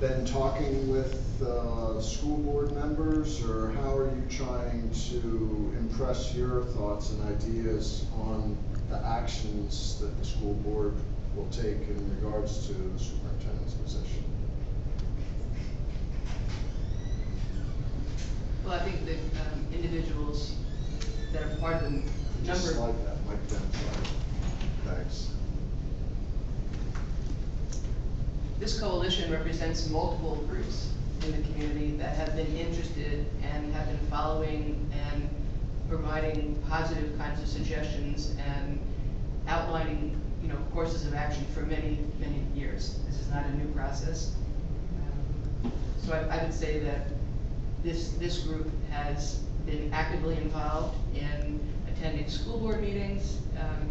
been talking with school board members, or how are you trying to impress your thoughts and ideas on the actions that the school board will take in regards to the superintendent's position? Well, I think the individuals that are part of the number. Just slide that mic down. Thanks. This coalition represents multiple groups in the community that have been interested and have been following and providing positive kinds of suggestions and outlining, courses of action for many, many years. This is not a new process. So I would say that this group has been actively involved in attending school board meetings,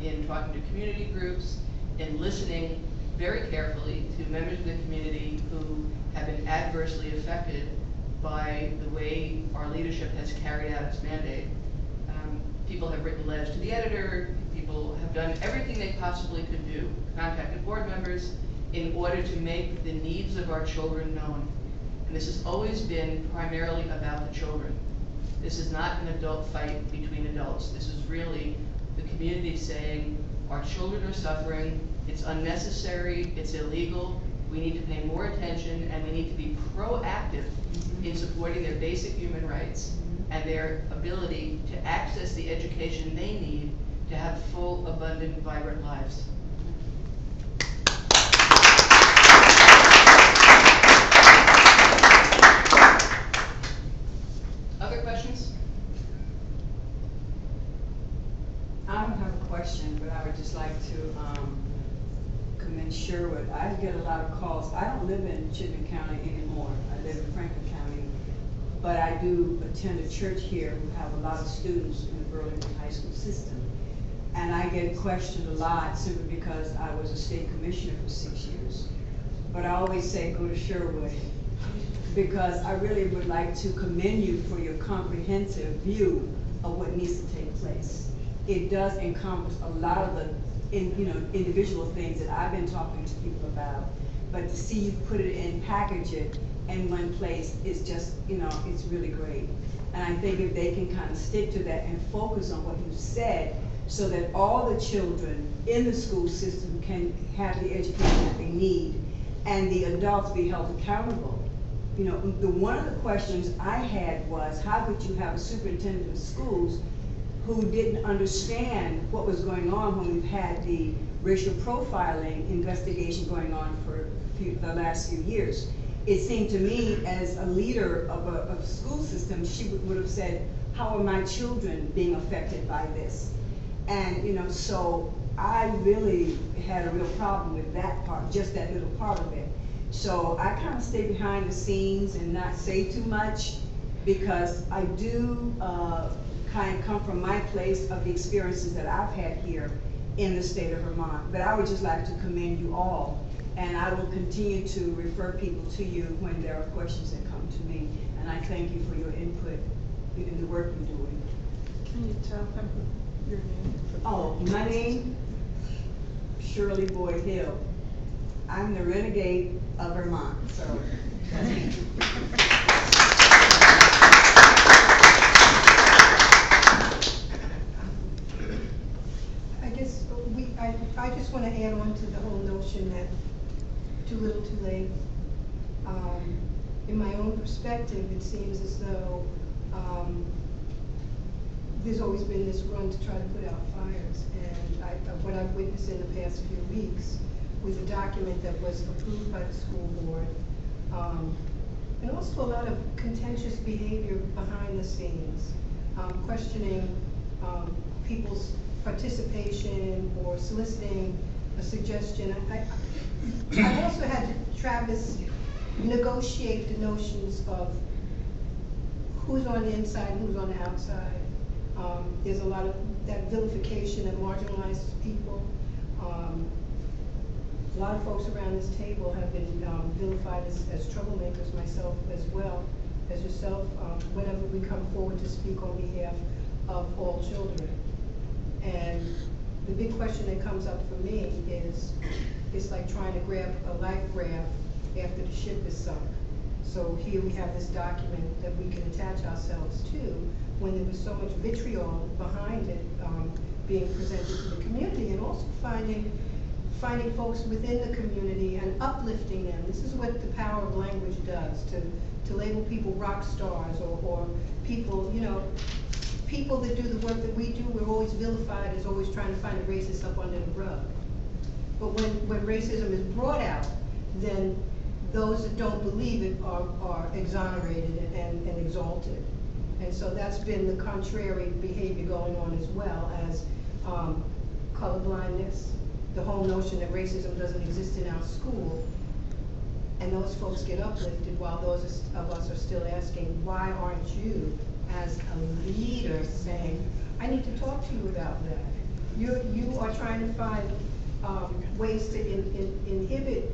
in talking to community groups, in listening very carefully to members of the community who have been adversely affected by the way our leadership has carried out its mandate. People have written letters to the editor, people have done everything they possibly could do, contacted board members, in order to make the needs of our children known. And this has always been primarily about the children. This is not an adult fight between adults. This is really the community saying, our children are suffering, it's unnecessary, it's illegal, we need to pay more attention, and we need to be proactive in supporting their basic human rights and their ability to access the education they need to have full, abundant, vibrant lives. Other questions? I don't have a question, but I would just like to commend Sherwood. I get a lot of calls. I don't live in Chittenden County anymore. I live in Franklin County. But I do attend a church here who have a lot of students in the Burlington High School system. And I get questioned a lot simply because I was a state commissioner for 6 years. But I always say go to Sherwood, because I really would like to commend you for your comprehensive view of what needs to take place. It does encompass a lot of the individual things that I've been talking to people about, but to see you put it in, package it in one place is just, it's really great. And I think if they can kind of stick to that and focus on what you said, so that all the children in the school system can have the education that they need, and the adults be held accountable. One of the questions I had was, how could you have a superintendent of schools who didn't understand what was going on when we've had the racial profiling investigation going on for the last few years? It seemed to me, as a leader of a school system, she would have said, how are my children being affected by this? And so I really had a real problem with that part, just that little part of it. So I kind of stay behind the scenes and not say too much, because I do kind of come from my place of the experiences that I've had here in the state of Vermont. But I would just like to commend you all, and I will continue to refer people to you when there are questions that come to me. And I thank you for your input in the work you're doing. Can you tell them your name? Oh, my name? Shirley Boyd Hill. I'm the renegade of Vermont, so that's me. I just want to add on to the whole notion that too little too late. In my own perspective, it seems as though there's always been this run to try to put out fires, and what I've witnessed in the past few weeks with a document that was approved by the school board, and also a lot of contentious behavior behind the scenes, questioning people's participation or soliciting a suggestion. I also had Travis negotiate the notions of who's on the inside and who's on the outside. There's a lot of that vilification that marginalizes people. A lot of folks around this table have been vilified as troublemakers, myself as well as yourself, whenever we come forward to speak on behalf of all children. And the big question that comes up for me is, it's like trying to grab a life raft after the ship is sunk. So here we have this document that we can attach ourselves to when there was so much vitriol behind it, being presented to the community, and also finding folks within the community and uplifting them. This is what the power of language does, to label people rock stars or people, you know, people that do the work that we do. We're always vilified as always trying to find a racist up under the rug. But when racism is brought out, then those that don't believe it are exonerated and exalted. And so that's been the contrary behavior going on, as well as colorblindness, the whole notion that racism doesn't exist in our school. And those folks get uplifted while those of us are still asking, why aren't you, as a leader, saying, I need to talk to you about that. You are trying to find ways to inhibit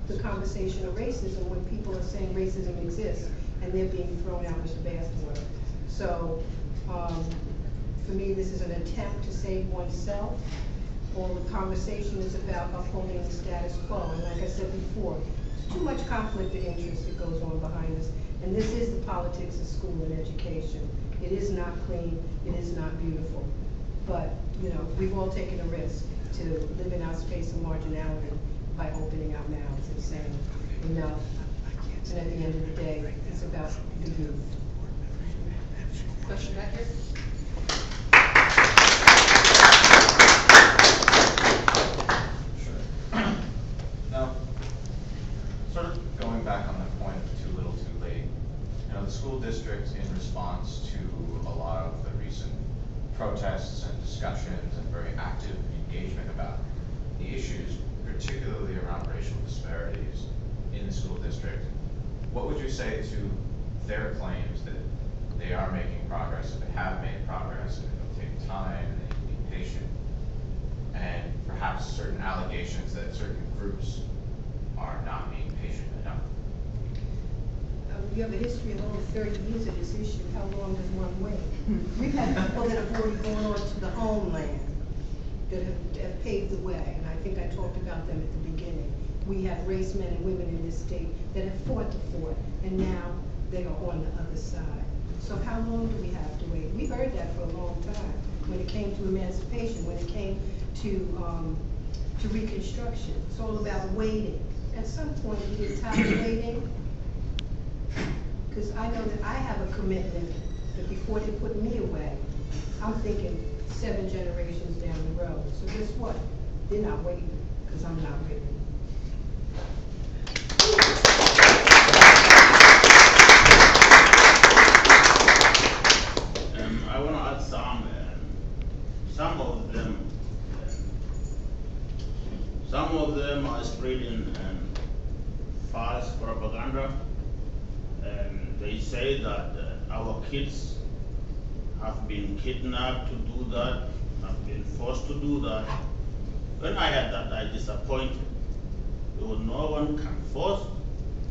the conversation of racism when people are saying racism exists and they're being thrown out with the bathwater. So for me, this is an attempt to save oneself. All the conversation is about upholding the status quo. And like I said before, there's too much conflict of interest that goes on behind this. And this is the politics of school and education. It is not clean, it is not beautiful. But, you know, we've all taken a risk to live in our space of marginality by opening our mouths and saying enough. And at the end of the day, it's about the youth. Question back here? Now, sort of going back on the point of too little too late, you know, the school district, in response to a lot of the recent protests and discussions and very active engagement about the issues, particularly around racial disparities in the school district, what would you say to their claims that they are making progress, that they have made progress, and it'll take time, and they can be patient, and perhaps certain allegations that certain groups are not being patient enough? You have a history of over 30 years of this issue. How long does one wait? We've had people that have already gone on to the homeland that have paved the way, and I think I talked about them at the beginning. We have race men and women in this state that have fought the fort, and now they are on the other side. So how long do we have to wait? We heard that for a long time when it came to emancipation, when it came to Reconstruction. It's all about waiting. At some point, you get tired of waiting, because I know that I have a commitment that before they put me away, I'm thinking 7 generations down the road. So guess what? They're not waiting, because I'm not ready. I want to add some of them are spreading false propaganda. They say that our kids have been kidnapped to do that, have been forced to do that. When I heard that, I disappointed. No one can force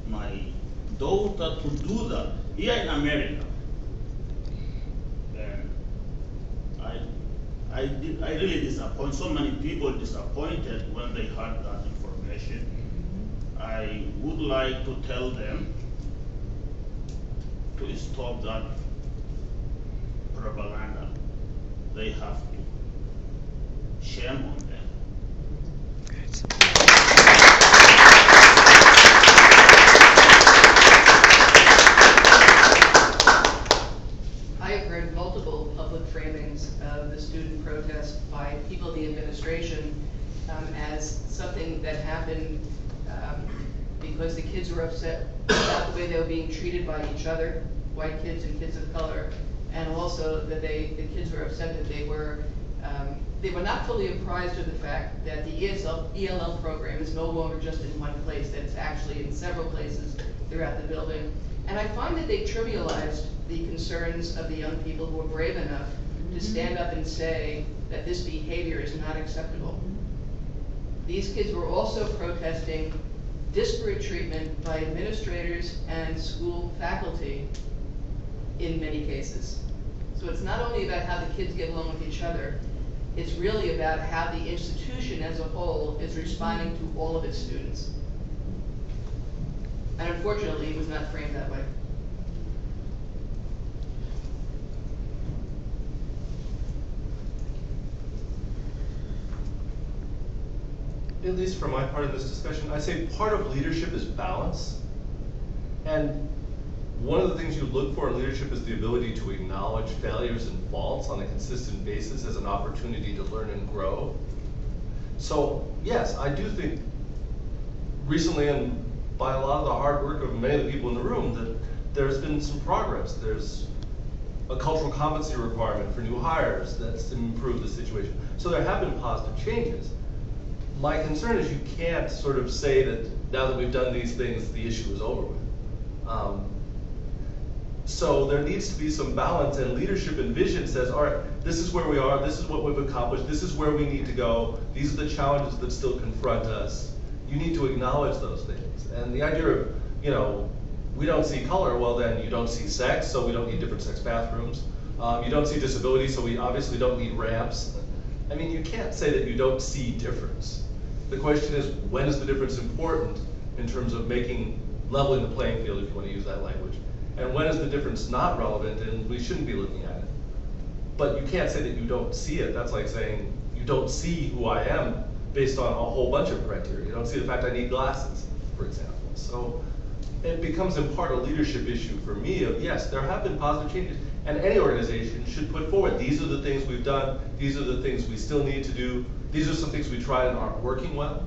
my daughter to do that here in America. I really disappointed. So many people disappointed when they heard that information. I would like to tell them to stop that propaganda. They have to. Shame on them. I have heard multiple public framings of the student protest by people in the administration as something that happened because the kids were upset about the way they were being treated by each other, white kids and kids of color, and also that the kids were upset that they were not fully apprised of the fact that the ELL program is no longer just in one place, that it's actually in several places throughout the building. And I find that they trivialized the concerns of the young people who were brave enough to stand up and say that this behavior is not acceptable. These kids were also protesting disparate treatment by administrators and school faculty in many cases. So it's not only about how the kids get along with each other, it's really about how the institution as a whole is responding to all of its students. And unfortunately, it was not framed that way. At least for my part of this discussion, I say part of leadership is balance. And one of the things you look for in leadership is the ability to acknowledge failures and faults on a consistent basis as an opportunity to learn and grow. So yes, I do think recently, and by a lot of the hard work of many of the people in the room, that there's been some progress. There's a cultural competency requirement for new hires that's improved the situation. So there have been positive changes. My concern is you can't sort of say that now that we've done these things, the issue is over with. So there needs to be some balance, and leadership and vision says, all right, this is where we are, this is what we've accomplished, this is where we need to go, these are the challenges that still confront us. You need to acknowledge those things. And the idea of, you know, we don't see color, well then you don't see sex, so we don't need different sex bathrooms. You don't see disability, so we obviously don't need ramps. I mean, you can't say that you don't see difference. The question is, when is the difference important in terms of leveling the playing field, if you want to use that language? And when is the difference not relevant and we shouldn't be looking at it? But you can't say that you don't see it. That's like saying you don't see who I am based on a whole bunch of criteria. You don't see the fact I need glasses, for example. So it becomes in part a leadership issue for me of, yes, there have been positive changes, and any organization should put forward, these are the things we've done, these are the things we still need to do, these are some things we tried and aren't working well.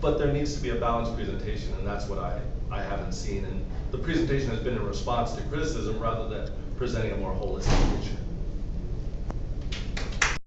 But there needs to be a balanced presentation, and that's what I haven't seen. And the presentation has been in response to criticism rather than presenting a more holistic picture.